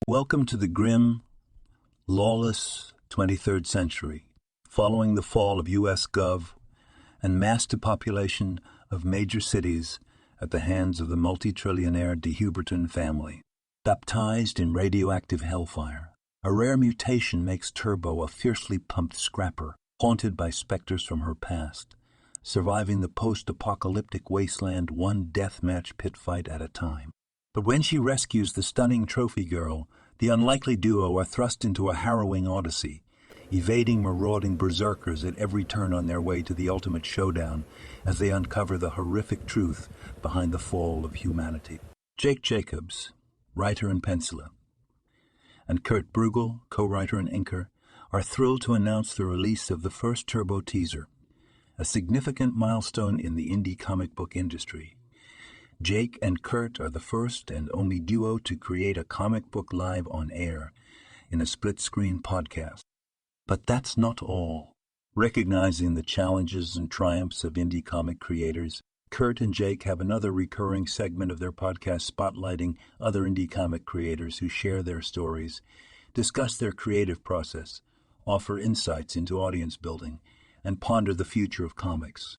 Welcome to the grim, lawless 23rd century, following the fall of U.S. Gov and mass depopulation of major cities at the hands of the multi-trillionaire de Huberton family. Baptized in radioactive hellfire, a rare mutation makes Turbo a fiercely pumped scrapper, haunted by specters from her past, surviving the post-apocalyptic wasteland one deathmatch pit fight at a time. But when she rescues the stunning trophy girl, the unlikely duo are thrust into a harrowing odyssey, evading marauding berserkers at every turn on their way to the ultimate showdown as they uncover the horrific truth behind the fall of humanity. Jake Jacobs, writer and penciler, and Kurt Bruegel, co-writer and inker, are thrilled to announce the release of the first Turbo teaser, a significant milestone in the indie comic book industry. Jake and Kurt are the first and only duo to create a comic book live on air in a split-screen podcast. But that's not all. Recognizing the challenges and triumphs of indie comic creators, Kurt and Jake have another recurring segment of their podcast spotlighting other indie comic creators who share their stories, discuss their creative process, offer insights into audience building, and ponder the future of comics.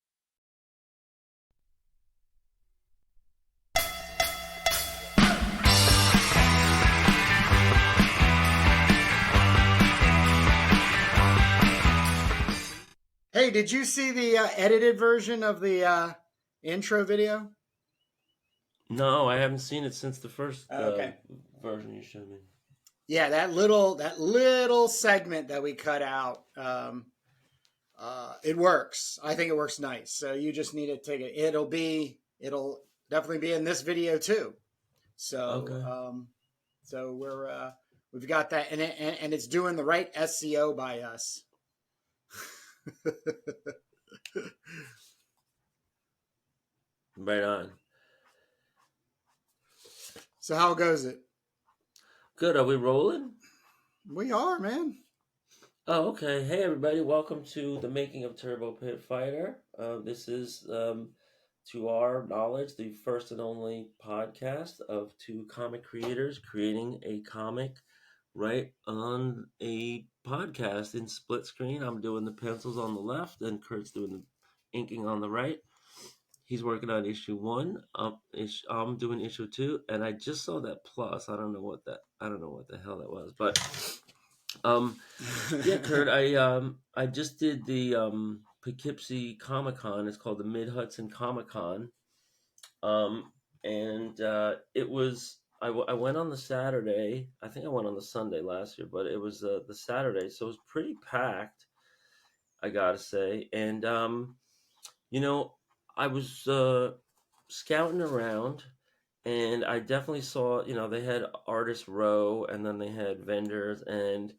Hey, did you see the edited version of the intro video? No, I haven't seen it since the first version you showed me. Yeah, that little segment that we cut out, it works. I think it works nice. So you just need to take it. It'll definitely be in this video too. So, okay. So we've got that, and it's doing the right SEO by us. Right on. So how goes it? Good. Are we rolling? We are, man. Oh, okay. Hey, everybody. Welcome to the Making of Turbo Pit Fighter. This is, to our knowledge, the first and only podcast of two comic creators creating a comic right on a podcast in split screen. I'm doing the pencils on the left, and Kurt's doing the inking on the right. He's working on issue 1. I'm doing issue 2, and I just saw that plus. I don't know what the hell that was, but yeah, Kurt, I just did the Poughkeepsie Comic Con. It's called the MID-HUDSON Comic Con, and it was. I went on the Saturday. I think I went on the Sunday last year, but it was the Saturday, so it was pretty packed, I gotta say. And I was scouting around, and I definitely saw, they had Artist Row, and then they had vendors, and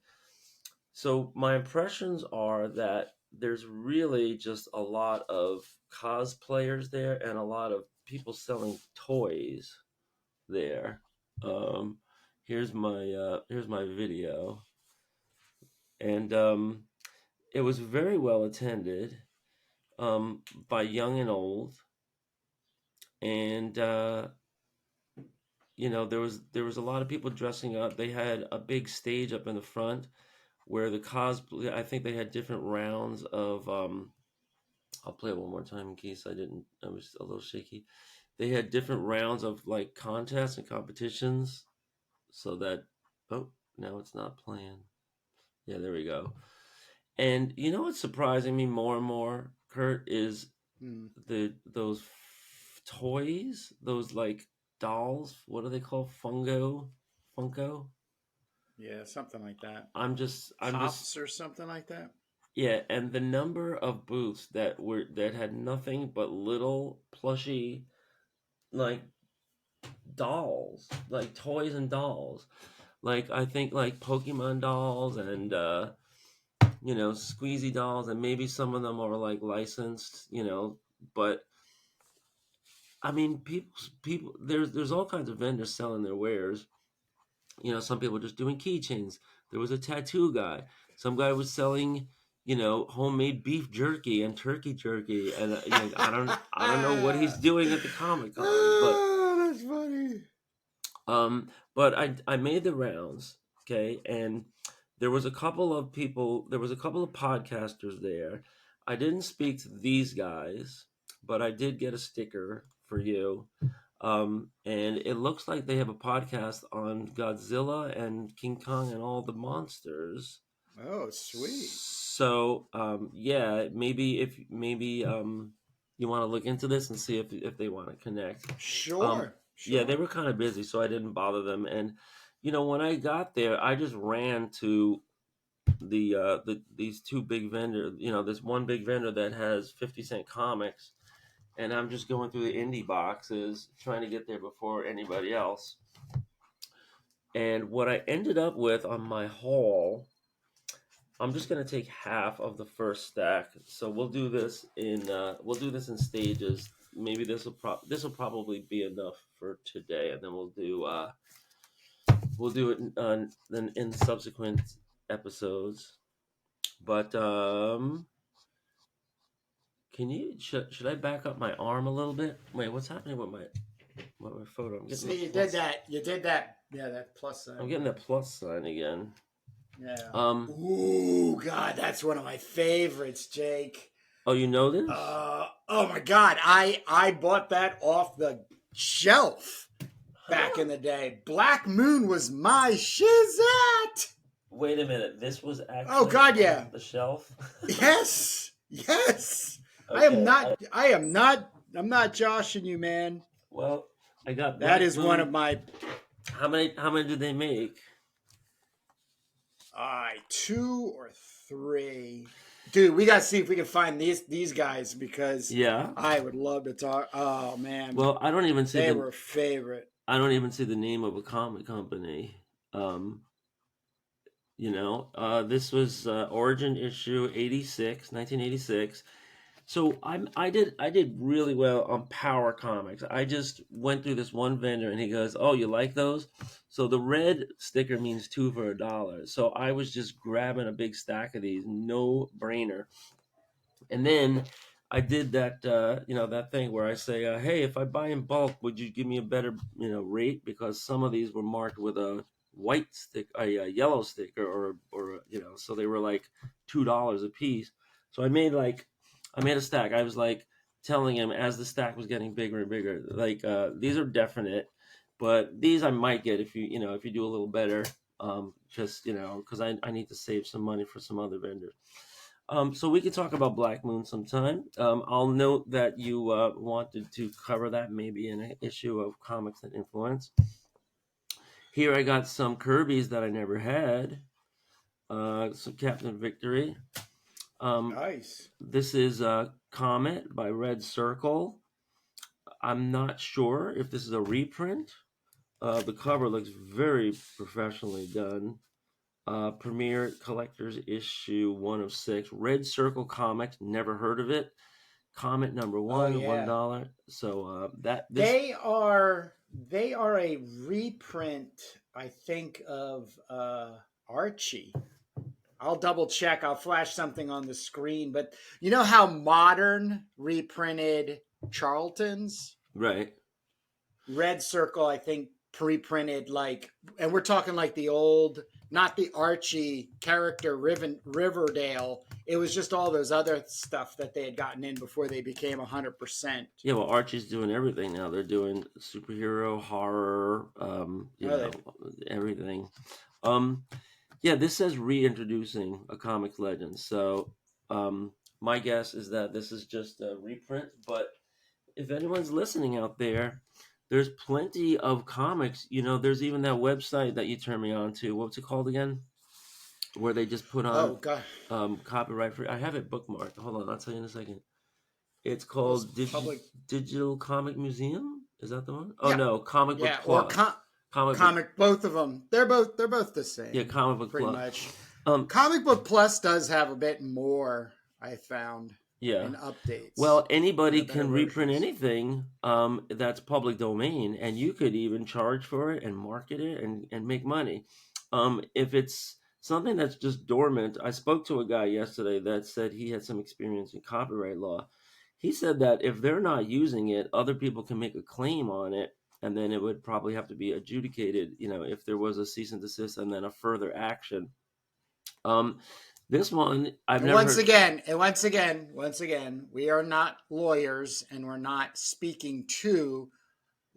so my impressions are that there's really just a lot of cosplayers there and a lot of people selling toys there. Here's my video, and it was very well attended by young and old, and there was a lot of people dressing up. They had a big stage up in the front where the cosplay. I think they had different rounds of. I'll play it one more time in case I was a little shaky. They had different rounds of like contests and competitions, so that now it's not playing. Yeah, there we go. And what's surprising me more and more, Kurt, is those toys, those like dolls. What are they called? Funko. Yeah, something like that. I'm just or something like that. Yeah, and the number of booths that had nothing but little plushy, like dolls, like toys and dolls, like I think like Pokemon dolls and squeezy dolls, and maybe some of them are like licensed, but I mean people there's all kinds of vendors selling their wares. Some people are just doing keychains. There was a tattoo guy. Some guy was selling, homemade beef jerky and turkey jerky, and I don't know what he's doing at the Comic Con, but that's funny. But I made the rounds, okay, and there was a couple of podcasters there. I didn't speak to these guys, but I did get a sticker for you. And it looks like they have a podcast on Godzilla and King Kong and all the monsters. Oh, sweet. So, yeah, maybe you want to look into this and see if they want to connect. Sure. Yeah, they were kind of busy, so I didn't bother them. And when I got there, I just ran to these two big vendors. This one big vendor that has 50-cent comics, and I'm just going through the indie boxes, trying to get there before anybody else. And what I ended up with on my haul, I'm just gonna take half of the first stack. So we'll do this in stages. Maybe this will probably be enough for today, and then we'll do it in subsequent episodes. But should I back up my arm a little bit? Wait, what's happening with my photo? I'm getting See, you did that. Yeah, that plus sign. I'm getting that plus sign again. Yeah. Ooh, God, that's one of my favorites, Jake. Oh, you know this? Oh my God, I bought that off the shelf back in the day. Black Moon was my shizat. Wait a minute, this was actually Oh God, yeah, on the shelf. Yes. Okay, I'm not joshing you, man. Well, I got that is Moon. one of my. How many did they make? 2 or 3. Dude, we gotta see if we can find these guys, because I would love to talk. Oh man. Well, I don't even see they were a favorite. I don't even see the name of a comic company. This was Origin issue 1986. So I did really well on Power Comics. I just went through this one vendor and he goes, "Oh, you like those?" So the red sticker means 2 for $1. So I was just grabbing a big stack of these, no brainer. And then I did that that thing where I say, "Hey, if I buy in bulk, would you give me a better rate?" Because some of these were marked with a white stick, a yellow sticker, or so they were like $2 a piece. So I made a stack. I was like telling him as the stack was getting bigger and bigger, like these are definite, but these I might get if you do a little better, just because I need to save some money for some other vendors. So we can talk about Black Moon sometime. I'll note that you wanted to cover that maybe in an issue of Comics and Influence. Here I got some Kirby's that I never had. Some Captain Victory. Nice. This is Comet by Red Circle. I'm not sure if this is a reprint. The cover looks very professionally done. Premier Collector's Issue 1 of 6. Red Circle Comics. Never heard of it. Comet number 1, $1. So they are a reprint, I think, of Archie. I'll double check. I'll flash something on the screen. But you know how Modern reprinted Charlton's? Right. Red Circle, I think, pre-printed and we're talking like the old, not the Archie character Riverdale. It was just all those other stuff that they had gotten in before they became 100%. Yeah, well, Archie's doing everything now. They're doing superhero, horror, everything. Yeah, this says reintroducing a comics legend. So my guess is that this is just a reprint. But if anyone's listening out there, there's plenty of comics. There's even that website that you turned me on to. What's it called again? Where they just put on copyright free. I have it bookmarked. Hold on, I'll tell you in a second. It's called Digital Comic Museum. Is that the one? Oh no, Comic Book Plus. Comic, both of them. They're both the same. Yeah, Comic Book pretty Plus. much. Comic Book Plus does have a bit more, I found. Yeah. In updates. Well, anybody can reprint anything that's public domain, and you could even charge for it and market it and make money. If it's something that's just dormant, I spoke to a guy yesterday that said he had some experience in copyright law. He said that if they're not using it, other people can make a claim on it and then it would probably have to be adjudicated, if there was a cease and desist and then a further action. This one I've never once heard. Again, we are not lawyers, and we're not speaking to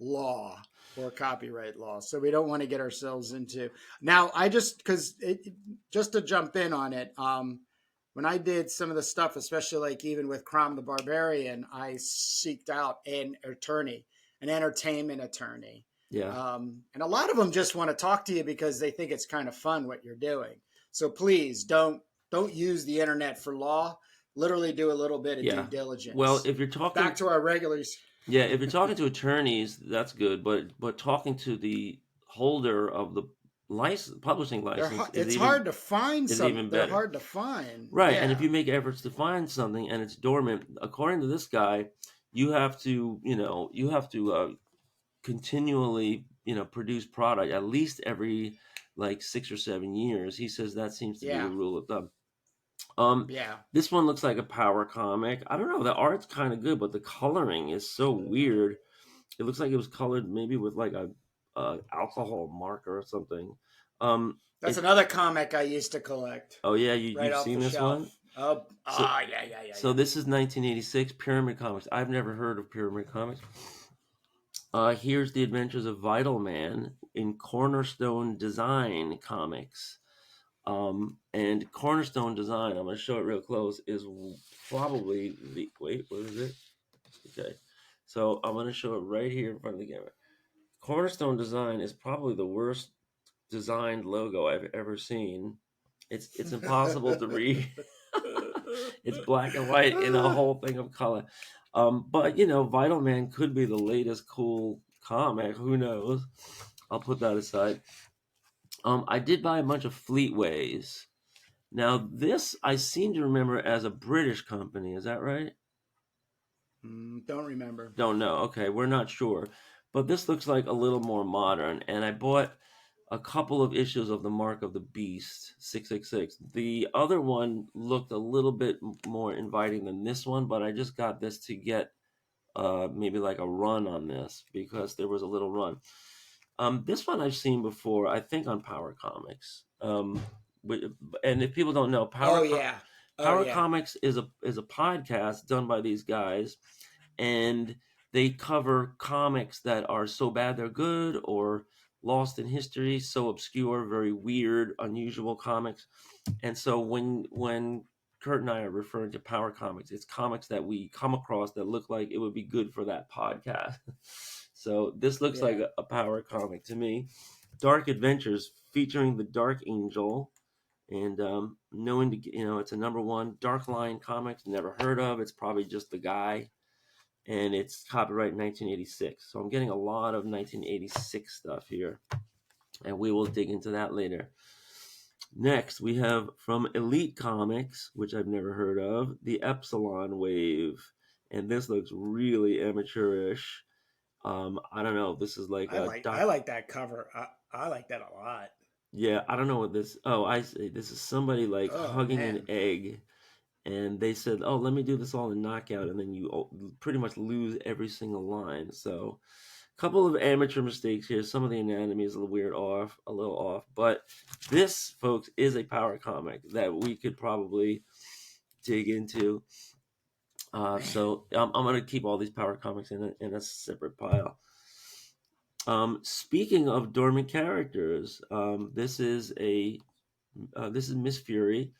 law or copyright law, so we don't want to get ourselves into. Now, just to jump in on it, when I did some of the stuff, especially like even with Crom the Barbarian, I seeked out an attorney, an entertainment attorney. Yeah. And a lot of them just want to talk to you because they think it's kind of fun what you're doing. So please don't use the internet for law. Literally do a little bit of due diligence. Well, if you're talking back to our regulars. Yeah, if you're talking to attorneys, that's good. But talking to the holder of the publishing license, it's hard to find something. Even They're better. hard to find. Right, Yeah. and if you make efforts to find something and it's dormant, according to this guy, you have to continually produce product at least every like 6 or 7 years. He says that seems to be the rule of thumb. This one looks like a power comic. I don't know. The art's kind of good, but the coloring is so weird. It looks like it was colored maybe with like a alcohol marker or something. That's another comic I used to collect. Oh yeah, you've seen this one? Yeah. So this is 1986 Pyramid Comics. I've never heard of Pyramid Comics. Here's the Adventures of Vital Man in Cornerstone Design Comics. And Cornerstone Design, I'm going to show it real close, is probably wait, what is it? Okay. So I'm going to show it right here in front of the camera. Cornerstone Design is probably the worst designed logo I've ever seen. It's impossible to read. It's black and white in a whole thing of color. But Vital Man could be the latest cool comic. Who knows? I'll put that aside. I did buy a bunch of Fleetways. Now this I seem to remember as a British company. Is that right? Don't remember. Don't know. Okay, we're not sure. But this looks like a little more modern. And I bought a couple of issues of the Mark of the Beast 666. The other one looked a little bit more inviting than this one, but I just got this to get maybe like a run on this because there was a little run. This one I've seen before, I think on Power Comics. And if people don't know, Power Comics is a podcast done by these guys, and they cover comics that are so bad they're good or lost in history, so obscure, very weird, unusual comics. And so when Kurt and I are referring to Power Comics, it's comics that we come across that look like it would be good for that podcast. So this looks like a Power comic to me. Dark Adventures featuring the Dark Angel, and it's a #1 Dark Line Comics, never heard of. It's probably just the guy, and it's copyright 1986. So I'm getting a lot of 1986 stuff here, and we will dig into that later. Next, we have from Elite Comics, which I've never heard of, the Epsilon Wave, and this looks really amateurish. I don't know. This is like I like that cover. I like that a lot. Yeah, I don't know what this. Oh, I see. This is somebody like hugging an egg, and they said, "Oh, let me do this all in knockout," and then you pretty much lose every single line. So, a couple of amateur mistakes here. Some of the anatomy is a little off, but this, folks, is a power comic that we could probably dig into. So I'm going to keep all these power comics in a separate pile. Speaking of dormant characters, this is Miss Fury,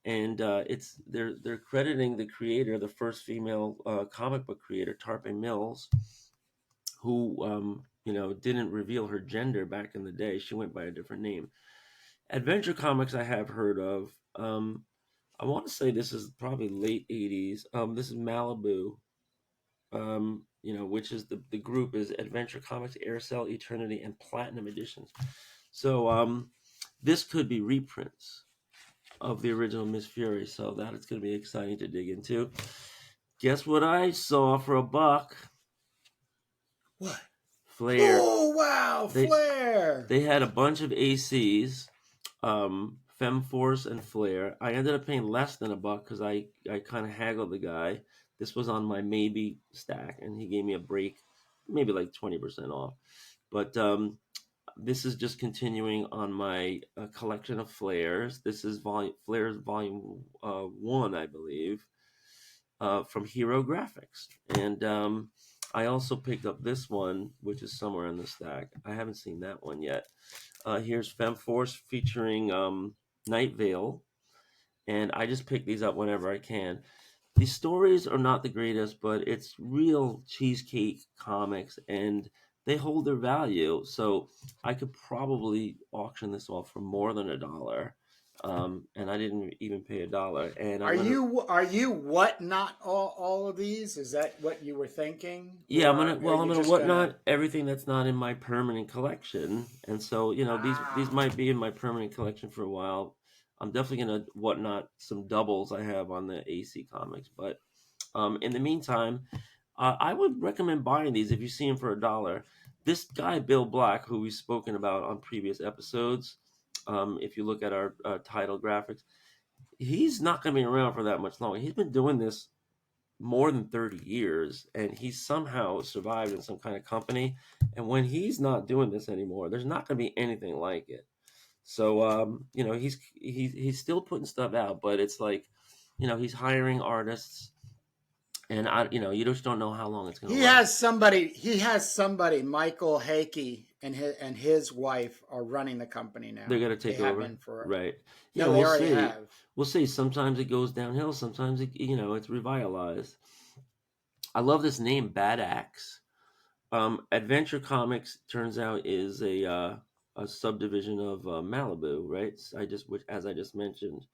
and they're crediting the creator, the first female comic book creator, Tarpe Mills, who didn't reveal her gender back in the day. She went by a different name. Adventure Comics I have heard of. I want to say this is probably late 80s. This is Malibu, which is the group is Adventure Comics, Aircell, Eternity, and Platinum Editions. So this could be reprints of the original Miss Fury. So that is going to be exciting to dig into. Guess what I saw for $1? What? Flair. Oh, wow, Flair. They had a bunch of ACs. Femforce and Flair. I ended up paying less than $1 because I kind of haggled the guy. This was on my maybe stack, and he gave me a break. maybe like 20% off. But this is just continuing on my collection of flares. This is Flares Volume 1, I believe, from Hero Graphics. And I also picked up this one, which is somewhere in the stack. I haven't seen that one yet. Here's Femforce featuring Night Vale. And I just pick these up whenever I can. These stories are not the greatest, but it's real cheesecake comics, and they hold their value. So I could probably auction this off for more than $1. And I didn't even pay $1. And Are you what not all of these? Is that what you were thinking? Yeah, I'm gonna whatnot everything that's not in my permanent collection. And so, these might be in my permanent collection for a while. I'm definitely gonna whatnot some doubles I have on the AC comics. But in the meantime, I would recommend buying these if you see them for $1. This guy Bill Black, who we've spoken about on previous episodes, if you look at our title graphics, he's not gonna be around for that much longer. He's been doing this more than 30 years, and he's somehow survived in some kind of company. And when he's not doing this anymore, there's not going to be anything like it. So he's still putting stuff out, but it's like, he's hiring artists, and you just don't know how long it's going to last. He has somebody, Michael Hakey and his wife are running the company now. They're going to take over. Have been for right. Yeah, no, they already have. We'll see. Sometimes it goes downhill. Sometimes it's revitalized. I love this name, Bad Axe. Adventure Comics turns out is a subdivision of Malibu, right? As I just mentioned,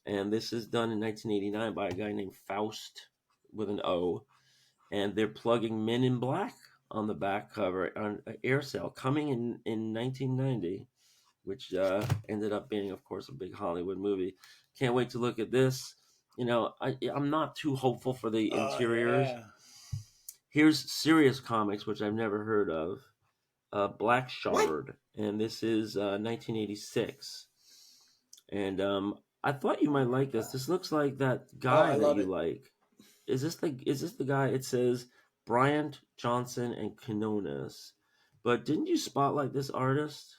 and this is done in 1989 by a guy named Faust with an O, and they're plugging Men in Black on the back cover on Air Sale coming in 1990, which ended up being, of course, a big Hollywood movie. Can't wait to look at this. I'm not too hopeful for the interiors. Yeah. Here's Serious Comics, which I've never heard of. Black Shard, and this is 1986. And I thought you might like this. This looks like that guy that you like. Is this the guy? It says Bryant Johnson and Quinones. But didn't you spotlight this artist?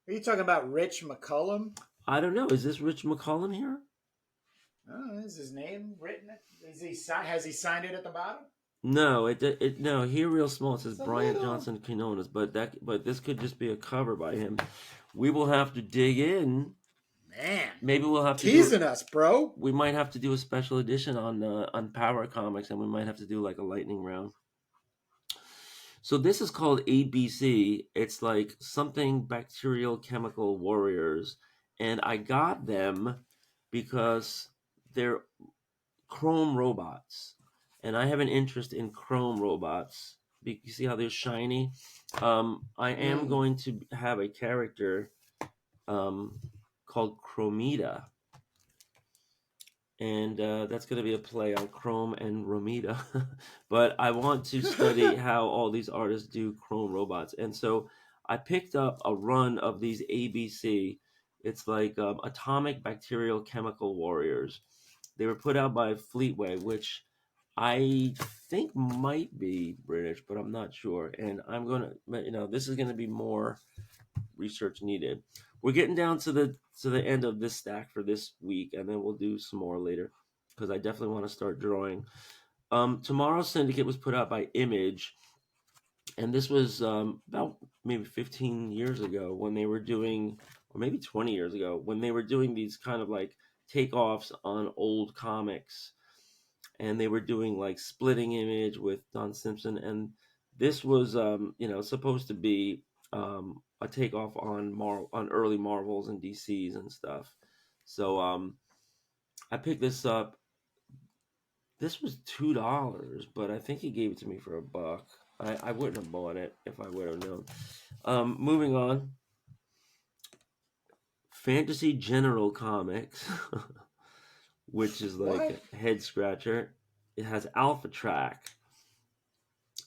Are you talking about Rich McCullum? I don't know. Is this Rich McCullum here? Oh, is his name written? Has he signed it at the bottom? No, no. Here, real small, it says Bryant Johnson Quinones, but this could just be a cover by him. We will have to dig in. Man, maybe we'll have to teasing us, bro. We might have to do a special edition on Power Comics, and we might have to do like a lightning round. So this is called ABC. It's like something bacterial chemical warriors, and I got them because they're chrome robots. And I have an interest in chrome robots. You see how they're shiny? I am going to have a character called Chromita. And that's going to be a play on Chrome and Romita. But I want to study how all these artists do chrome robots. And so I picked up a run of these ABC. It's like Atomic Bacterial Chemical Warriors. They were put out by Fleetway, which I think might be British, but I'm not sure. And I'm going to, this is going to be more research needed. We're getting down to the end of this stack for this week, and then we'll do some more later because I definitely want to start drawing. Tomorrow's Syndicate was put out by Image, and this was about maybe 15 years ago when they were doing, or maybe 20 years ago, when they were doing these kind of like takeoffs on old comics. And they were doing like Splitting Image with Don Simpson, and this was supposed to be a takeoff on early Marvels and DCs and stuff. So I picked this up. This was $2, but I think he gave it to me for $1. I wouldn't have bought it if I would have known. Moving on. Fantasy General Comics, which is like a head scratcher. It has Alpha Track,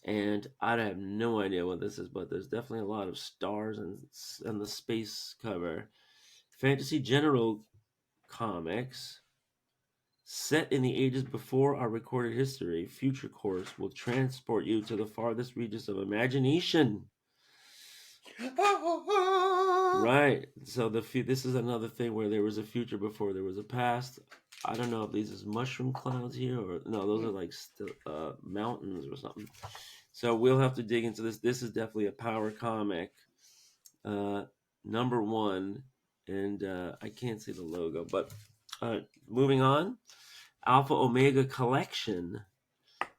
and I have no idea what this is, but there's definitely a lot of stars and the space cover. Fantasy General Comics Set in the ages before our recorded history, Future Course will transport you to the farthest reaches of imagination. Right. So this is another thing where there was a future before there was a past. I don't know if these is mushroom clouds here or no, those are like mountains or something. So we'll have to dig into this. This is definitely a power comic, number 1, and I can't see the logo. But moving on, Alpha Omega Collection,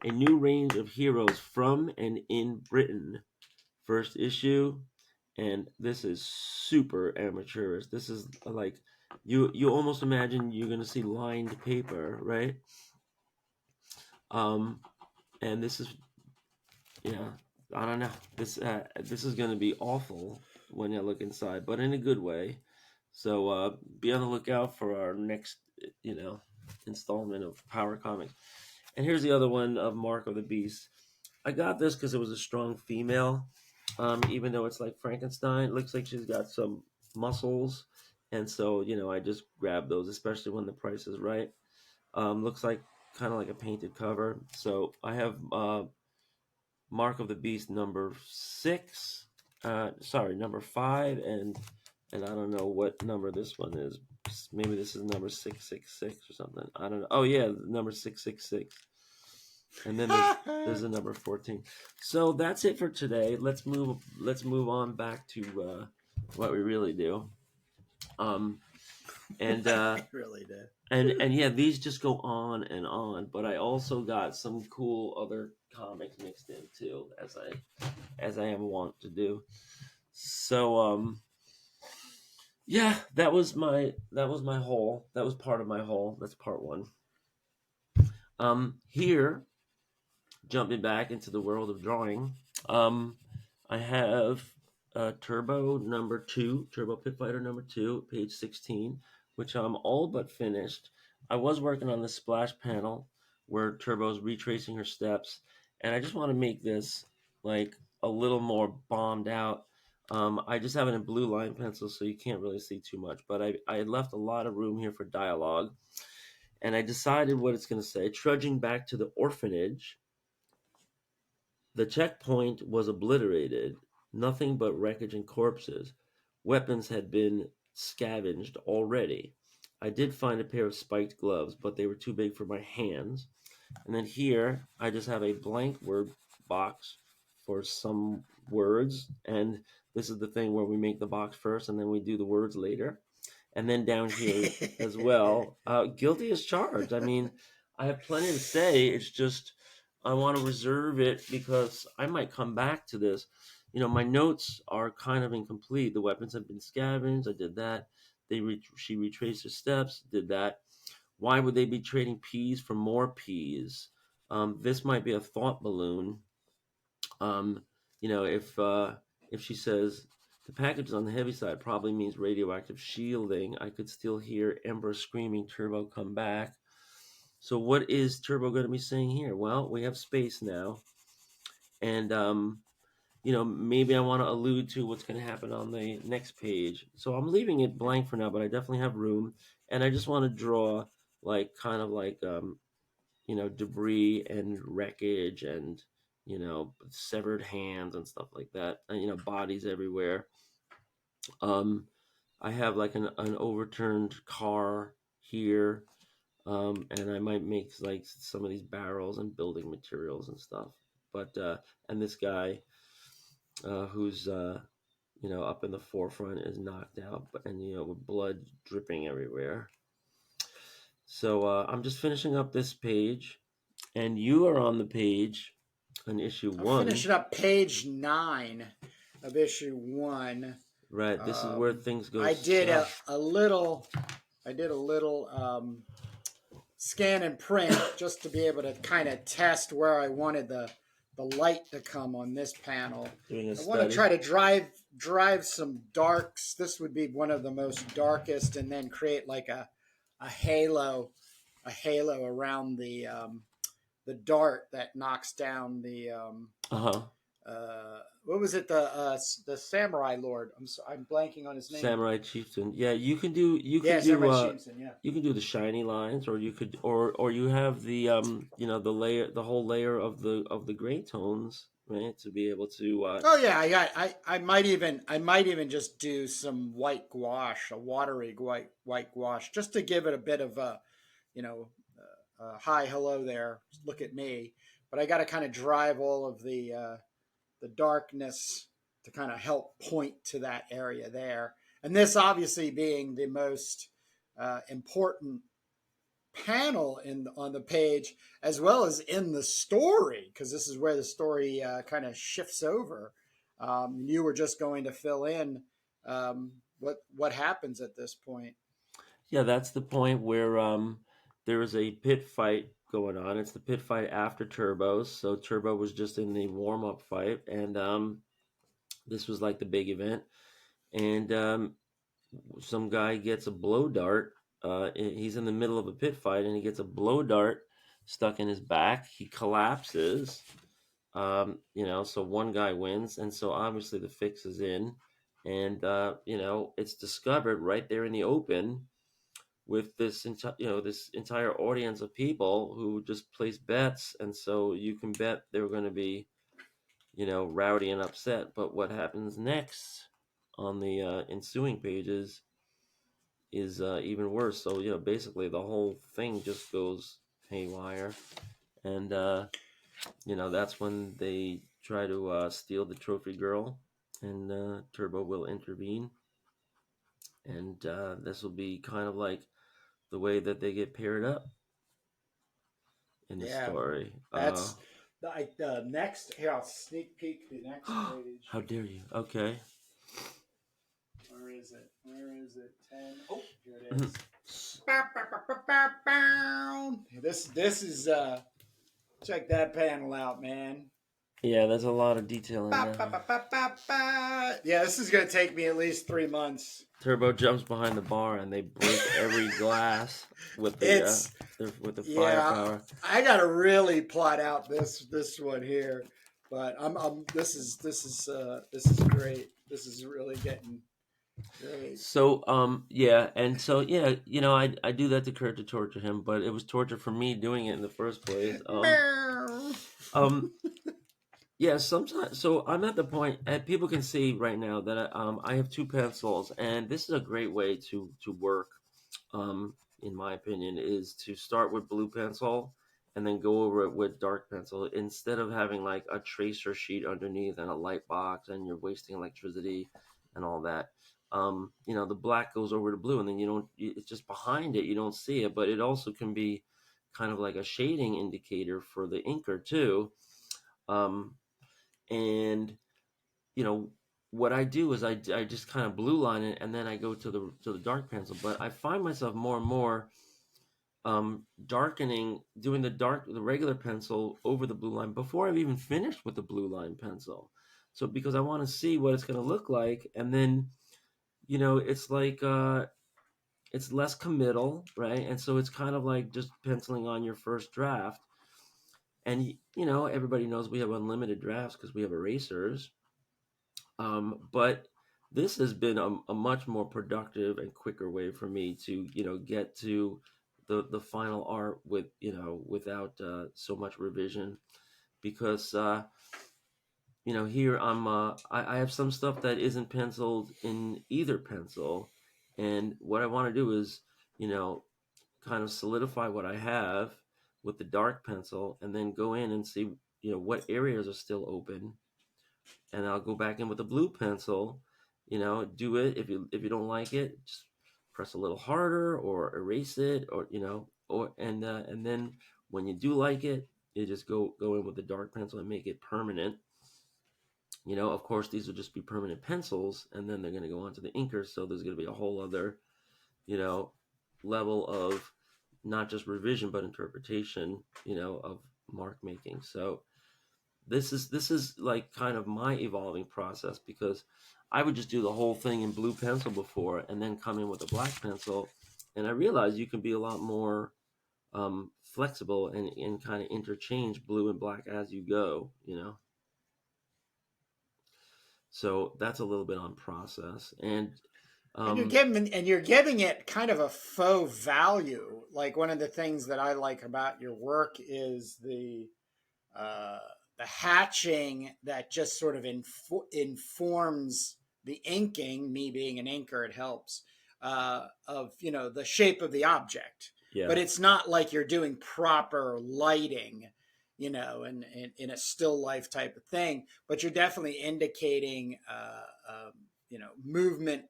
a new range of heroes from and in Britain. First issue, and this is super amateurish. This is like you almost imagine you're gonna see lined paper, right? And this is, yeah, I don't know. This is gonna be awful when you look inside, but in a good way. So be on the lookout for our next, installment of Power Comics. And here's the other one of Mark of the Beast. I got this because it was a strong female. Even though it's like Frankenstein, it looks like she's got some muscles. And so, I just grabbed those, especially when the price is right. Looks like kind of like a painted cover. So I have Mark of the Beast number 6. Number 5. And I don't know what number this one is. Maybe this is number 666 or something. I don't know. Oh, yeah, number 666. And then there's a number 14. So that's it for today. Let's move on back to what we really do. And really did. and yeah, these just go on and on. But I also got some cool other comics mixed in too, as I am wont to do. So yeah, that was my haul. That was part of my haul. That's part 1. Here, jumping back into the world of drawing, I have Turbo number 2, Turbo Pit Fighter number 2, page 16, which I'm all but finished. I was working on the splash panel where Turbo's retracing her steps, and I just want to make this like a little more bombed out. I just have it in blue line pencil, so you can't really see too much, but I left a lot of room here for dialogue, and I decided what it's going to say. Trudging back to the orphanage, the checkpoint was obliterated, nothing but wreckage and corpses. Weapons had been scavenged already. I did find a pair of spiked gloves, but they were too big for my hands. And then here, I just have a blank word box for some words. And this is the thing where we make the box first and then we do the words later. And then down here as well, guilty as charged. I mean, I have plenty to say. It's just I want to reserve it because I might come back to this. My notes are kind of incomplete. The weapons have been scavenged. I did that. She retraced her steps. Did that. Why would they be trading peas for more peas? This might be a thought balloon. If she says the package is on the heavy side, probably means radioactive shielding. I could still hear Ember screaming, "Turbo, come back." So what is Turbo going to be saying here? Well, we have space now. And, maybe I want to allude to what's going to happen on the next page. So I'm leaving it blank for now, but I definitely have room. And I just want to draw debris and wreckage and, severed hands and stuff like that. And, bodies everywhere. I have like an overturned car here. And I might make like some of these barrels and building materials and stuff. But and this guy who's up in the forefront is knocked out, and with blood dripping everywhere. So I'm just finishing up this page, and you are on the page on issue 1. I'm finishing up page 9 of issue 1. Right, this is where things go. I did a little scan and print just to be able to kind of test where I wanted the light to come on this panel. I want to try to drive some darks. This would be one of the most darkest, and then create like a halo around the dart that knocks down the what was it? The Samurai Lord. I'm blanking on his name. Samurai Chieftain. Yeah, Yeah, Samurai Chieftain. Yeah. you can do the shiny lines, or you could or you have the the layer, the whole layer of the gray tones, right, to be able to Oh yeah, I might even just do some white gouache, a watery white gouache, just to give it a bit of a, you know, hi, hello there, look at me. But I got to kind of drive all of the darkness to kind of help point to that area there. And this obviously being the most important panel in on the page, as well as in the story, because this is where the story kind of shifts over. You were just going to fill in what happens at this point. yeah, that's the point where there is a pit fight going on. It's the pit fight after Turbos. So Turbo was just in the warm up fight, and this was like the big event. And some guy gets a blow dart. He's in the middle of a pit fight, and he gets a blow dart stuck in his back. He collapses. So one guy wins, and so obviously the fix is in, and it's discovered right there in the open with this entire audience of people who just place bets, and so you can bet they're going to be rowdy and upset. But what happens next on the ensuing pages is even worse. So basically the whole thing just goes haywire, and that's when they try to steal the trophy girl, and Turbo will intervene, and this will be kind of like the way that they get paired up in the Yeah, story. that's the next. Here, I'll sneak peek the next page. How dare you? Okay. Where is it? Where is it? 10. Oh, here it is. Bow, bow, bow, bow, bow, bow. This is check that panel out, man. Yeah, there's a lot of detail in Ba, ba, there. ba, ba, ba, ba. Yeah, this is gonna take me at least 3 months. Turbo jumps behind the bar, and they break every glass with It's with the yeah, firepower. I gotta really plot out this one here, but I'm this is great. This is really getting great. So yeah, and so yeah, I do that to torture him, but it was torture for me doing it in the first place. Um yeah, sometimes. So I'm at the point, and people can see right now that I have two pencils, and this is a great way to work. In my opinion, is to start with blue pencil and then go over it with dark pencil instead of having like a tracer sheet underneath and a light box, and you're wasting electricity and all that. The black goes over to blue, and then it's just behind it. You don't see it, but it also can be kind of like a shading indicator for the inker too. Um, and you know what I do is I just kind of blue line it, and then I go to the dark pencil. But I find myself more and more darkening, doing the regular pencil over the blue line before I've even finished with the blue line pencil. So because I want to see what it's going to look like, and then it's like it's less committal, right? And so it's kind of like just penciling on your first draft. And everybody knows we have unlimited drafts because we have erasers. But this has been a much more productive and quicker way for me to get to the final art without so much revision, because here I have some stuff that isn't penciled in either pencil, and what I want to do is kind of solidify what I have with the dark pencil, and then go in and see what areas are still open, and I'll go back in with the blue pencil, do it. If you don't like it, just press a little harder or erase it, or and then when you do like it, you just go in with the dark pencil and make it permanent. Of course, these will just be permanent pencils, and then they're going to go onto the inker. So there's going to be a whole other, level of not just revision but interpretation, of mark making. So this is like kind of my evolving process, because I would just do the whole thing in blue pencil before, and then come in with a black pencil, and I realized you can be a lot more flexible and kind of interchange blue and black as you go. So that's a little bit on process. And And you're giving it kind of a faux value. Like one of the things that I like about your work is uh, the hatching that just sort of informs the inking. Me being an inker, it helps of the shape of the object. yeah. But it's not like you're doing proper lighting, in a still life type of thing. But you're definitely indicating, movement,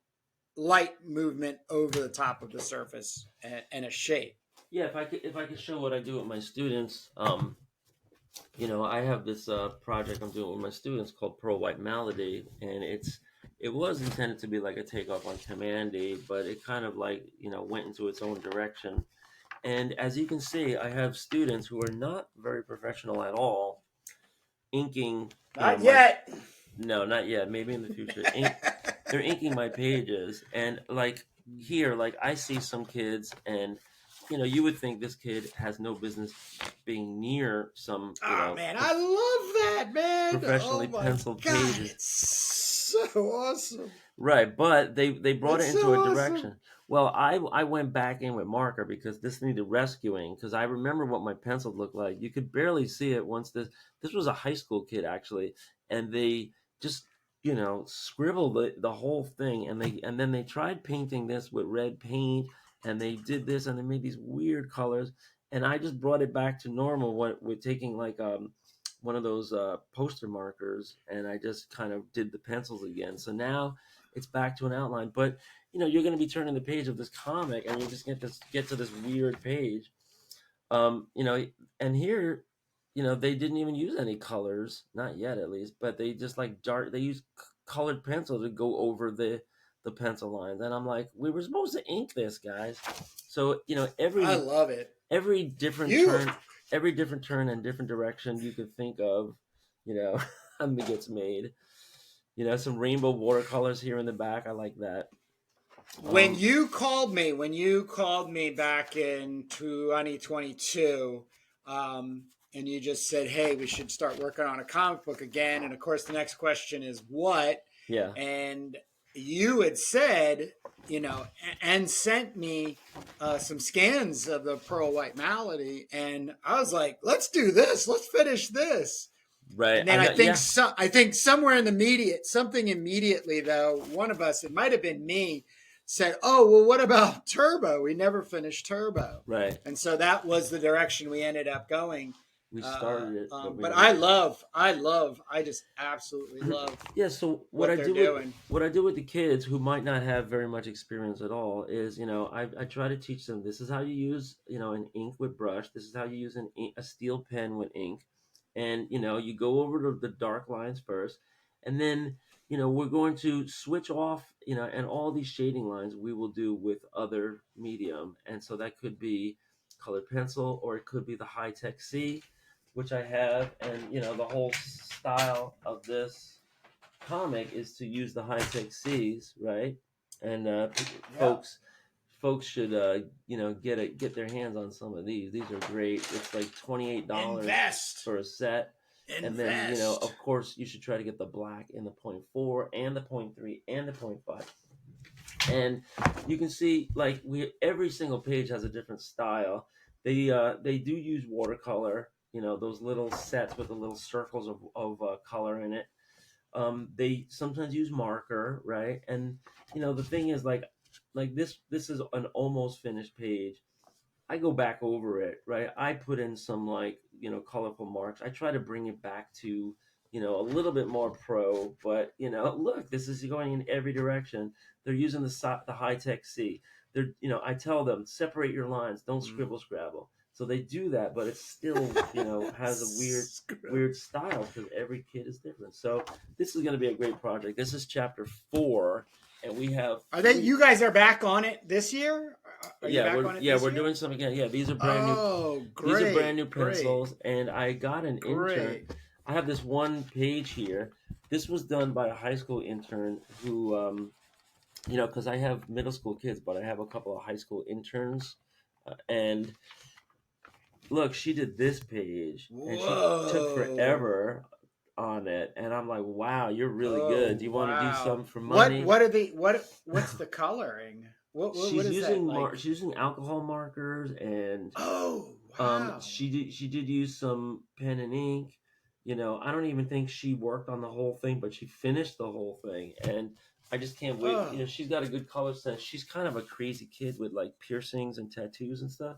light movement over the top of the surface and a shape. Yeah, if I could show what I do with my students, I have this project I'm doing with my students called White Malady, and it was intended to be like a takeoff on Commandy, but it kind of like went into its own direction. And as you can see, I have students who are not very professional at all, inking. Not yet. No, not yet. Maybe in the future. They're inking my pages, and like here, like I see some kids, and you would think this kid has no business being near some, man, I love that, man. professionally penciled pages. It's so awesome. Right, but they brought it into so a direction. awesome. Well, I went back in with marker because this needed rescuing, because I remember what my pencil looked like. You could barely see it once this was a high school kid actually, and they just scribbled the whole thing, and then they tried painting this with red paint, and they did this, and they made these weird colors, and I just brought it back to normal with taking like one of those poster markers, and I just kind of did the pencils again. So now it's back to an outline, but you're going to be turning the page of this comic, and you just get to this weird page, and here, they didn't even use any colors, not yet at least, but they just like they use colored pencil to go over the pencil lines, and I'm like, we were supposed to ink this, guys. So I love it. Every different turn and different direction you could think of, gets made. Some rainbow watercolors here in the back. I like that. When you called me back in 2022, and you just said, "Hey, we should start working on a comic book again." And of course, the next question is what? Yeah. And you had said, and sent me some scans of the White Malady, and I was like, "Let's do this. Let's finish this." Right. And then I think somewhere in the something immediately though, one of us, it might have been me, said, "Oh, well, what about Turbo? We never finished Turbo." Right. And so that was the direction we ended up going. We started it, but I just absolutely love. Yeah. So what I do with the kids who might not have very much experience at all is, I try to teach them, this is how you use, an ink with brush. This is how you use a steel pen with ink. And, you go over the dark lines first, and then, we're going to switch off, and all these shading lines we will do with other medium. And so that could be colored pencil, or it could be the high-tech C, which I have. And, the whole style of this comic is to use the high-tech C's, right? And folks should get their hands on some of these. These are great. It's like $28 for a set. And then of course you should try to get the black in the 0.4 and the 0.3 and the 0.5. And you can see like every single page has a different style. They do use watercolor, those little sets with the little circles of color in it. They sometimes use marker, right? And the thing is like this is an almost finished page. I go back over it, right? I put in some like colorful marks. I try to bring it back to a little bit more pro, but look, this is going in every direction. They're using the high-tech C. They're I tell them, separate your lines, don't scribble scrabble. So they do that, but it still has a weird style because every kid is different. So this is going to be a great project. This is chapter 4, and we have. You guys are back on it this year? We're doing some again. Yeah, these are brand new. Oh, great! These are brand new pencils, and I got an intern. I have this one page here. This was done by a high school intern who, because I have middle school kids, but I have a couple of high school interns, and look, she did this page, and she took forever. on it, and I'm like, wow, you're really Oh good. Do you want to do wow! something for money? What's the coloring? What She's is that using like? she's using alcohol markers, and Oh wow! she did use some pen and ink. I don't even think she worked on the whole thing, but she finished the whole thing, and I just can't wait. Oh, She's got a good color sense. She's kind of a crazy kid with like piercings and tattoos and stuff.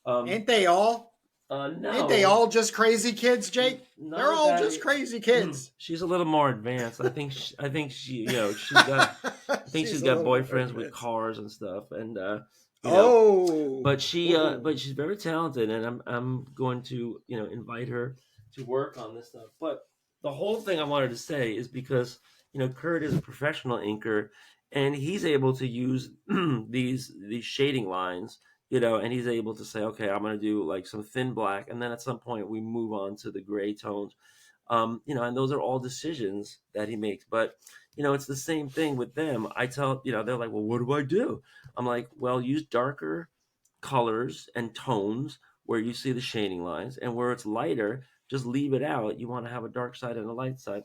Um, ain't they all? Ain't they no, all just crazy kids, Jake? They're not all that. just crazy kids. She's a little more advanced. I think she, she's got. I think she's She's a got little more boyfriends with advanced. cars and stuff, and Oh, but she's very talented, and I'm going to invite her to work on this stuff. But the whole thing I wanted to say is because Kurt is a professional inker, and he's able to use these shading lines, and he's able to say, okay, I'm going to do like some thin black, and then at some point we move on to the gray tones, and those are all decisions that he makes. But it's the same thing with them. I tell, they're like, well, what do I do? I'm like, well, use darker colors and tones where you see the shading lines, and where it's lighter, just leave it out. You want to have a dark side and a light side.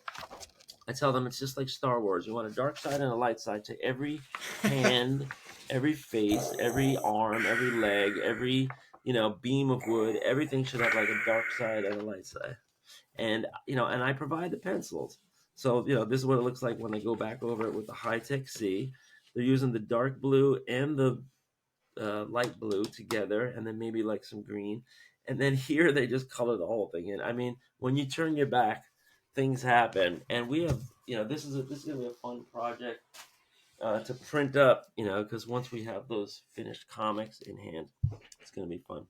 I tell them it's just like Star Wars. You want a dark side and a light side to every hand, every face, every arm, every leg, every beam of wood. Everything should have like a dark side and a light side. And I provide the pencils. So this is what it looks like when I go back over it with the high-tech C. They're using the dark blue and the light blue together, and then maybe like some green, and then here they just color the whole thing in. I mean, when you turn your back, things happen, and we have this is gonna be a fun project to print up, because once we have those finished comics in hand, it's gonna be fun.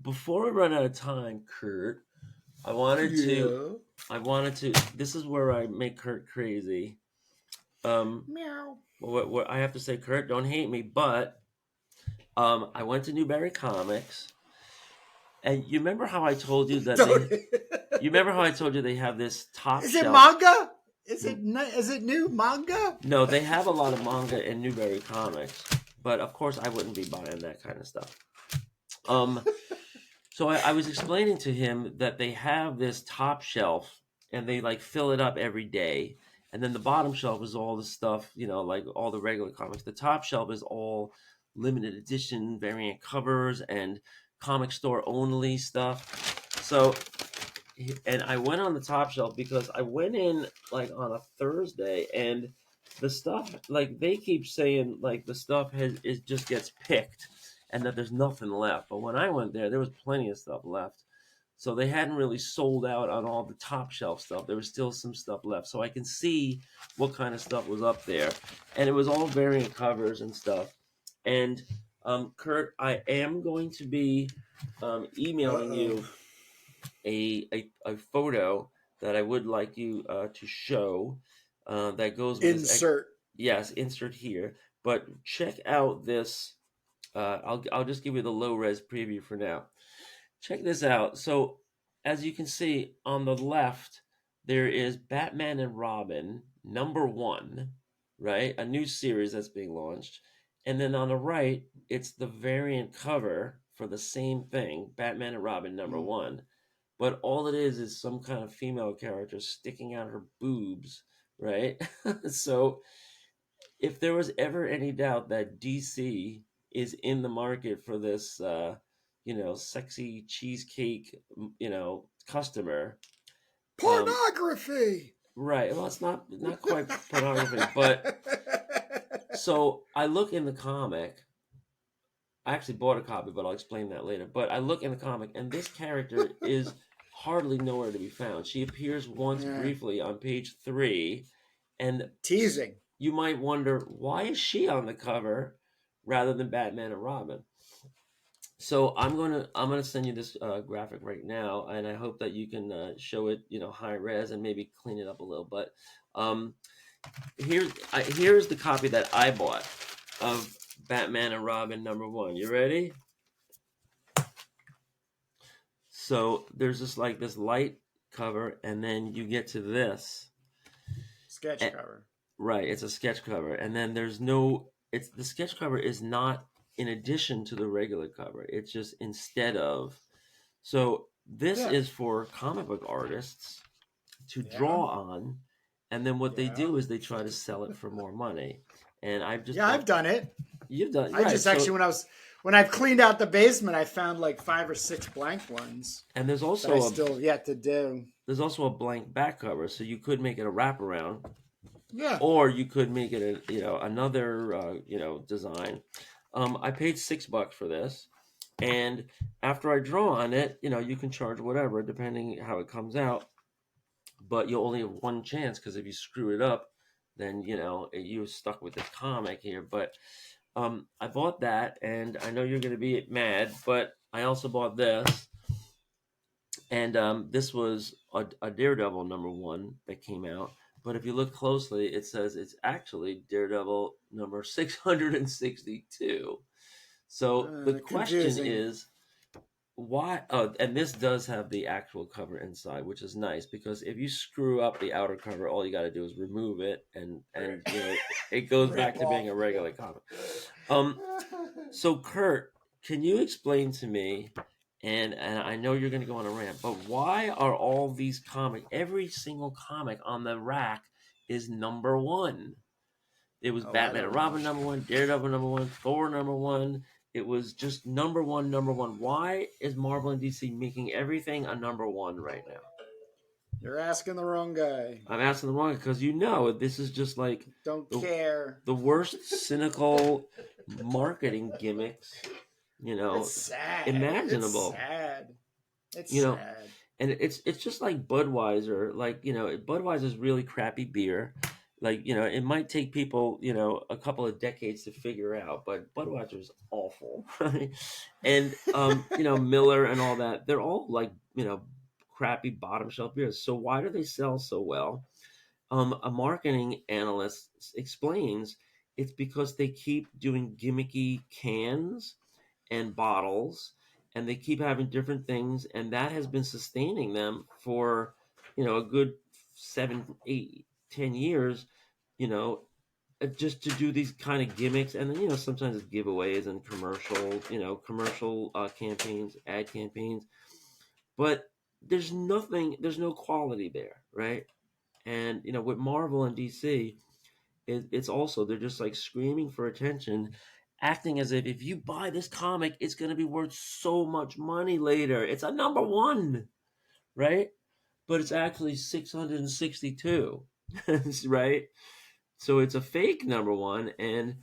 Before we run out of time, Kurt, I wanted to. This is where I make Kurt crazy. Meow. What I have to say, Kurt, don't hate me, but I went to Newberry Comics, and you remember how I told you that you remember how I told you they have this top Is shelf? it manga? Is it new manga? No, they have a lot of manga in Newberry Comics, but of course I wouldn't be buying that kind of stuff. So I was explaining to him that they have this top shelf, and they like fill it up every day. And then the bottom shelf is all the stuff, like all the regular comics. The top shelf is all limited edition variant covers and comic store only stuff. So, and I went on the top shelf because I went in like on a Thursday, and the stuff, like they keep saying like the stuff it just gets picked and that there's nothing left. But when I went there was plenty of stuff left. So they hadn't really sold out on all the top shelf stuff. There was still some stuff left. So I can see what kind of stuff was up there. And it was all variant covers and stuff. And Kurt, I am going to be emailing you a photo that I would like you to show that goes with Insert. Yes, insert here. But check out this. I'll just give you the low res preview for now. Check this out. So, as you can see on the left, there is Batman and Robin #1, right? A new series that's being launched. And then on the right, it's the variant cover for the same thing, Batman and Robin #1. But all it is some kind of female character sticking out her boobs, right? So, if there was ever any doubt that DC is in the market for this, sexy cheesecake, customer, Pornography. right? Well, it's not quite pornography, but so I look in the comic. I actually bought a copy, but I'll explain that later. But I look in the comic, and this character is hardly nowhere to be found. She appears once briefly on page 3, and teasing. You might wonder, why is she on the cover rather than Batman and Robin? So I'm gonna send you this graphic right now, and I hope that you can show it, high res, and maybe clean it up a little. But here's the copy that I bought of Batman and Robin #1. You ready? So there's this light cover, and then you get to this sketch cover. Right, it's a sketch cover, and then the sketch cover is not in addition to the regular cover. It's just instead of. So This Yeah. is for comic book artists to Yeah. draw on, and then what they Yeah. do is they try to sell it for more money. And I've just Yeah, I've bought. done it. You've done I right. just actually So, when I've cleaned out the basement, I found like 5 or 6 blank ones and that I still have yet to do. there's also a blank back cover, so you could make it a wraparound, Yeah. or you could make it another design. I paid $6 for this, and after I draw on it, you can charge whatever depending how it comes out, but you only have one chance because if you screw it up, then you're stuck with this comic here. But I bought that, and I know you're going to be mad, but I also bought this. And this was a Daredevil #1 that came out. But if you look closely, it says it's actually Daredevil number 662. So the question Confusing. is, why? Oh, and this does have the actual cover inside, which is nice because if you screw up the outer cover, all you got to do is remove it, and it goes back to being a regular comic. So Kurt, can you explain to me? And I know you're going to go on a rant, but why are all these every single comic on the rack is #1? It was Oh, I Batman don't and know. Robin #1, Daredevil #1, Thor #1. It was just #1. Why is Marvel and DC making everything a #1 right now? You're asking the wrong guy. I'm asking the wrong because this is just like Don't the, care. the worst cynical marketing gimmicks, It's sad. It's imaginable. sad. It's You know, sad. and it's just like Budweiser. Like Budweiser's really crappy beer. Like it might take people a couple of decades to figure out, but Budweiser's awful, right? And Miller and all that, they're all like crappy bottom shelf beers. So why do they sell so well? A marketing analyst explains it's because they keep doing gimmicky cans and bottles, and they keep having different things, and that has been sustaining them for a good 7, 8, 10 years. You know, just to do these kind of gimmicks, and then sometimes it's giveaways and commercial campaigns, ad campaigns, but there's no quality there, right? And with Marvel and DC, it's also they're just like screaming for attention, acting as if you buy this comic, it's going to be worth so much money later. It's a #1, right? But it's actually 662, right? So it's a fake #1, and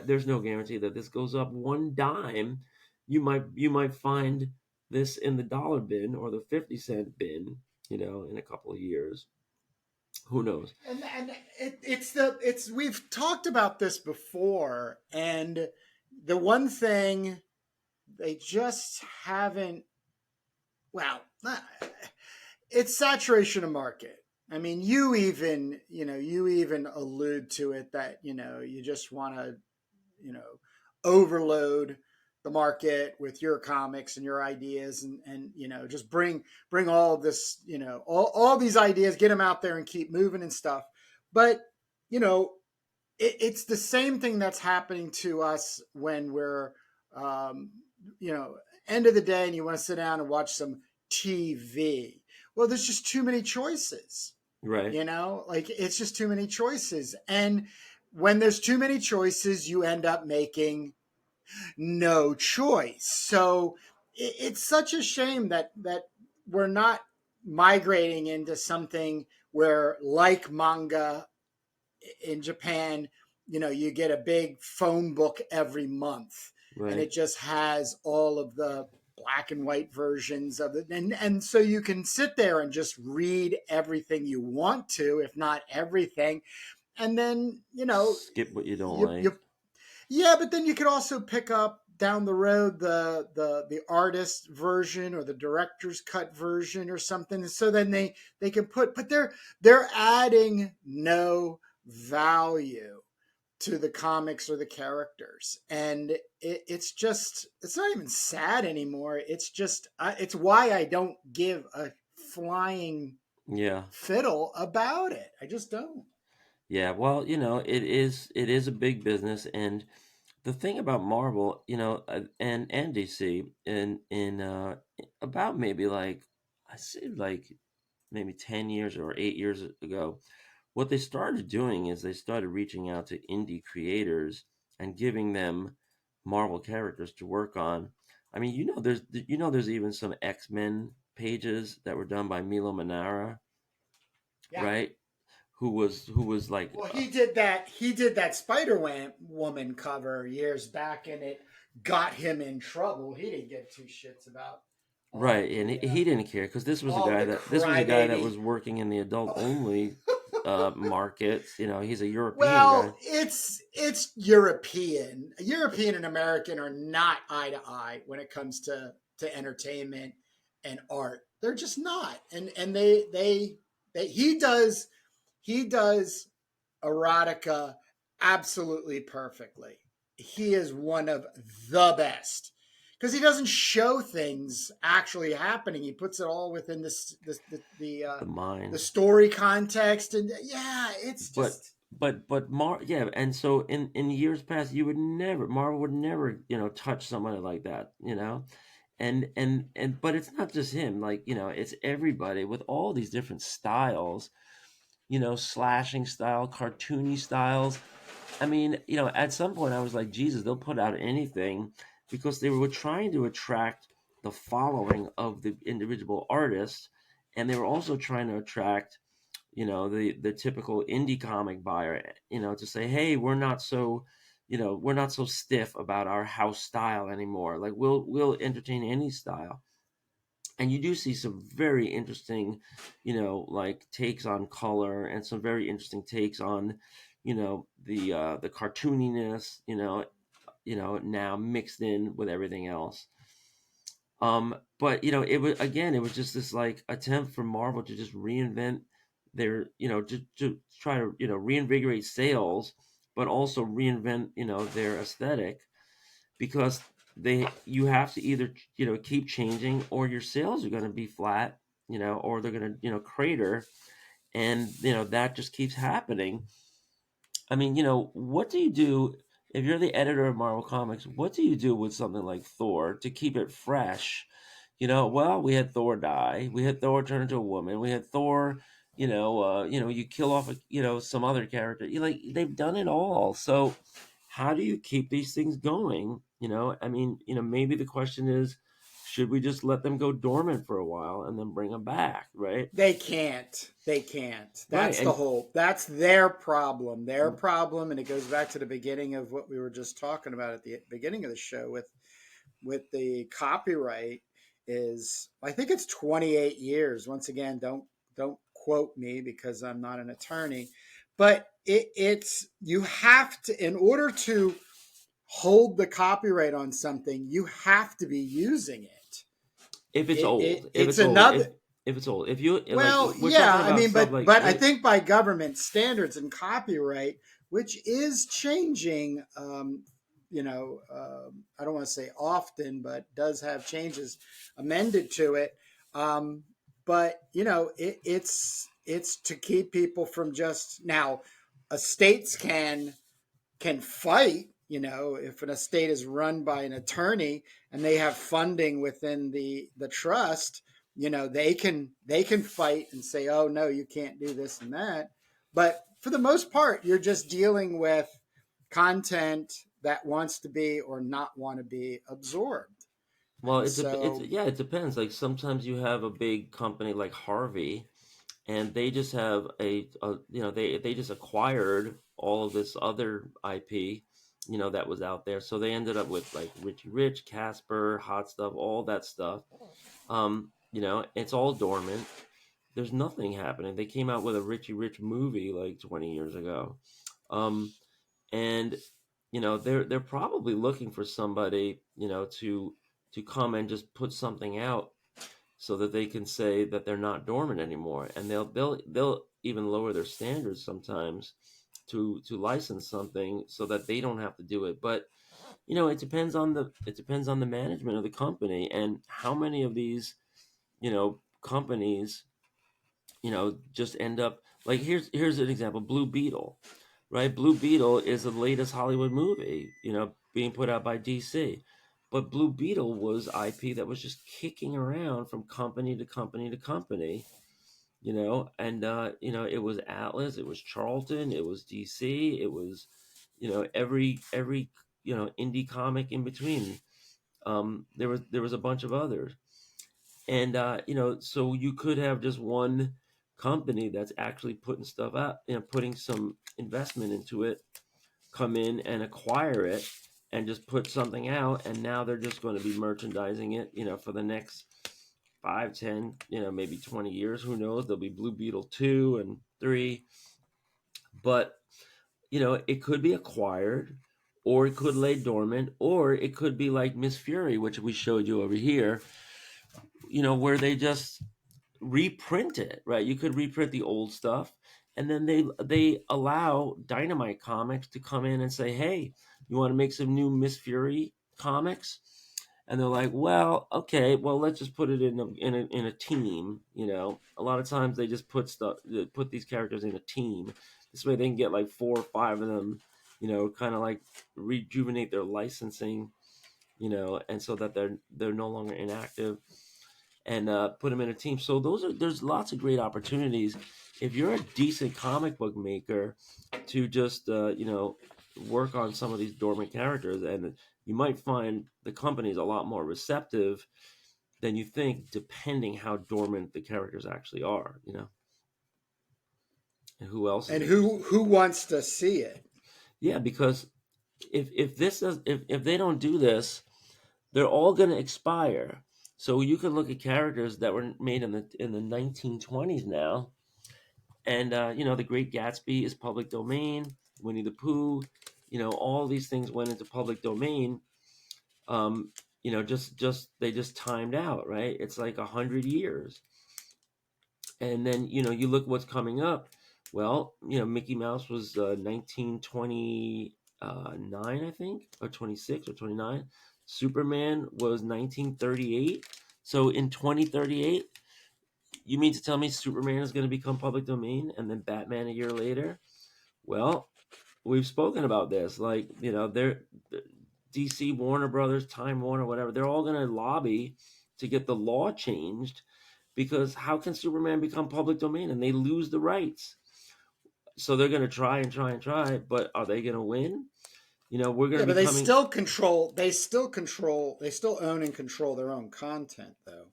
there's no guarantee that this goes up one dime. You might find this in the dollar bin or the 50-cent bin, in a couple of years. Who knows? And it's we've talked about this before, and the one thing they just haven't, well, it's saturation of market. I mean, you even allude to it that you just want to overload the market with your comics and your ideas, and just bring all of this, all these ideas, get them out there and keep moving and stuff. But you know it's the same thing that's happening to us when we're um, end of the day and you want to sit down and watch some TV. Well, there's just too many choices. Right. Like it's just too many choices. And when there's too many choices, you end up making no choice. So it's such a shame that we're not migrating into something where, like manga in Japan, you get a big phone book every month, and Right. it just has all of the black and white versions of it, and so you can sit there and just read everything you want to, if not everything, and then Skip what you don't like. yeah, but then you could also pick up down the road the artist version or the director's cut version or something. So then they can but they're adding no value to the comics or the characters, and it's not even sad anymore. It's just it's why I don't give a flying Yeah. fiddle about it. I just don't. Yeah. Well, it is a big business, and the thing about Marvel, and DC, in about maybe like I say like maybe 10 years or 8 years ago, what they started doing is they started reaching out to indie creators and giving them Marvel characters to work on. I mean, there's even some X-Men pages that were done by Milo Manara, Yeah. right? Who was like Well, he did that. He did that Spider Woman cover years back, and it got him in trouble. He didn't get two shits about right, and he didn't care because all the this was a guy that was crybaby. working in the adult Oh, only markets. He's a European guy. well, it's European. European and American are not eye to eye when it comes to entertainment and art. They're just not. And they he does erotica absolutely perfectly. He is one of the best because he doesn't show things actually happening. He puts it all within The mind. the story context, and yeah, it's But just yeah, and so in years past, Marvel would never touch somebody like that, and but it's not just him, like it's everybody with all these different styles, slashing style, cartoony styles. I mean, at some point I was like, Jesus, they'll put out anything because they were trying to attract the following of the individual artists, and they were also trying to attract the typical indie comic buyer, to say, hey, we're not so stiff about our house style anymore, like we'll entertain any style. And you do see some very interesting like takes on color, and some very interesting takes on the cartooniness, now mixed in with everything else. But it was just this like attempt for Marvel to just reinvent their, to try to, reinvigorate sales, but also reinvent, their aesthetic, because you have to either, keep changing, or your sales are going to be flat, or they're going to, crater. And, that just keeps happening. I mean, what do you do if you're the editor of Marvel Comics? What do you do with something like Thor to keep it fresh? Well, we had Thor die. We had Thor turn into a woman. We had Thor, you kill off, some other character. They've done it all. So, how do you keep these things going? I mean, maybe the question is, should we just let them go dormant for a while and then bring them back, right? they can't. They can't. Right, and That's their problem. Their problem, and it goes back to the beginning of what we were just talking about at the beginning of the show with the copyright is I think it's 28 years. Once again, don't quote me because I'm not an attorney, but it's you have to in order to hold the copyright on something, you have to be using it. if it's old, if It's it's old, another if it's old, if you like, well, we're yeah, talking I about mean, stuff but I like think by government standards and copyright, which is changing, I don't want to say often, but does have changes amended to it. Um, but it's to keep people from just now. Estates can fight. If an estate is run by an attorney and they have funding within the trust, they can fight and say, oh no, you can't do this and that. But for the most part, you're just dealing with content that wants to be or not want to be absorbed. well, And so it depends. Like sometimes you have a big company like Harvey, and they just have they just acquired all of this other IP, that was out there. So they ended up with like Richie Rich, Casper, Hot Stuff, all that stuff. It's all dormant. There's nothing happening. They came out with a Richie Rich movie like 20 years ago. Um, and they're probably looking for somebody, to come and just put something out so that they can say that they're not dormant anymore, and they'll even lower their standards sometimes to license something so that they don't have to do it. But it depends on the management of the company, and how many of these companies just end up like, here's an example: Blue Beetle. right? Blue Beetle is the latest Hollywood movie, being put out by DC. But Blue Beetle was IP that was just kicking around from company to company to company, and it was Atlas, it was Charlton, it was DC, it was, every indie comic in between. There was a bunch of others, and so you could have just one company that's actually putting stuff out, putting some investment into it, come in and acquire it and just put something out, and now they're just going to be merchandising it, for the next 5, 10, maybe 20 years. Who knows? There'll be Blue Beetle 2 and 3, but it could be acquired, or it could lay dormant, or it could be like Miss Fury, which we showed you over here, where they just reprint it, right? You could reprint the old stuff, and then they allow Dynamite Comics to come in and say, "Hey, you want to make some new Miss Fury comics?" And they're like, "Well, okay, well, let's just put it in a team." A lot of times they just put these characters in a team. This way they can get like 4 or 5 of them, kind of like rejuvenate their licensing, and so that they're no longer inactive, and put them in a team. So there's lots of great opportunities if you're a decent comic book maker to just work on some of these dormant characters, and you might find the company's a lot more receptive than you think, depending how dormant the characters actually are. And who else is And interested? who wants to see it? Yeah, because if they don't do this, they're all going to expire. So you can look at characters that were made in the 1920s now, and The Great Gatsby is public domain. Winnie the Pooh, all these things went into public domain. Just they just timed out, right? It's like 100 years, and then you look what's coming up. Well, Mickey Mouse was 1929, I think, or 26 or 29. Superman was 1938. So in 2038, you mean to tell me Superman is going to become public domain, and then Batman a year later? Well, we've spoken about this. Like, they're DC, Warner Brothers, Time Warner, whatever. They're all going to lobby to get the law changed, because how can Superman become public domain and they lose the rights? So they're going to try and try and try, but are they going to win? We're going Yeah, to but be they coming. still control. They still own and control their own content, though.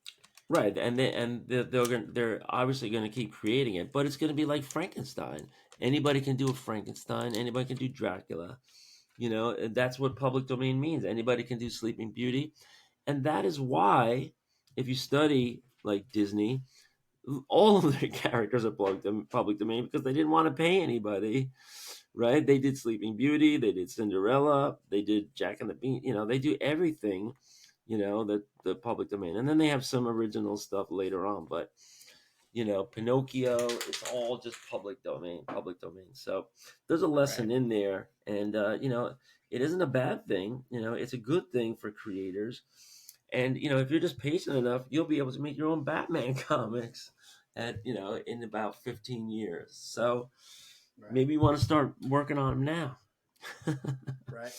Right, and they're obviously going to keep creating it, but it's going to be like Frankenstein. Anybody can do a Frankenstein. Anybody can do Dracula. And that's what public domain means. Anybody can do Sleeping Beauty, and that is why, if you study like Disney, all of their characters are public domain, because they didn't want to pay anybody. Right? They did Sleeping Beauty, they did Cinderella, they did Jack and the Bean. They do everything, the public domain, and then they have some original stuff later on. But Pinocchio, it's all just public domain, public domain. So there's a lesson Right. in there, and it isn't a bad thing. It's a good thing for creators, and if you're just patient enough, you'll be able to make your own Batman comics at in about 15 years. So Right. maybe you want to start working on them now. Right.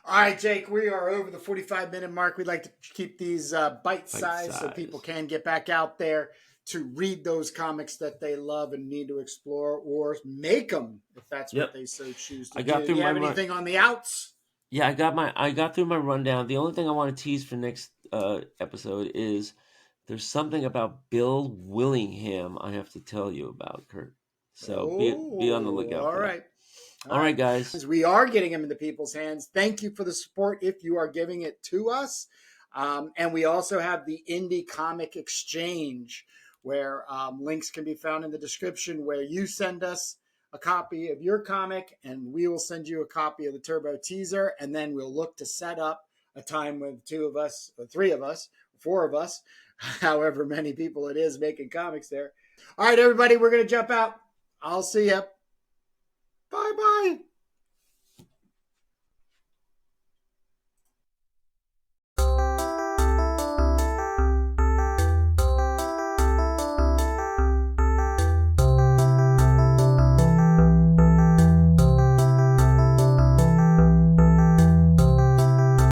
All right, Jake, we are over the 45-minute mark. We'd like to keep these bite Bite sized so people size. can get back out there to read those comics that they love and need to explore, or make them if that's what Yep. they so choose to I do. got Do through you my have run. anything on the outs? Yeah, I got through my rundown. The only thing I want to tease for next episode is there's something about Bill Willingham I have to tell you about, Kurt. So be on the Oh, lookout all for that. right. All All right, right. guys. We are getting them into people's hands. Thank you for the support if you are giving it to us. And we also have the Indie Comic Exchange, where links can be found in the description, where you send us a copy of your comic and we will send you a copy of the Turbo Teaser. And then we'll look to set up a time with 2 of us, or 3 of us, 4 of us, however many people it is making comics there. All right, everybody, we're going to jump out. I'll see you. Bye-bye.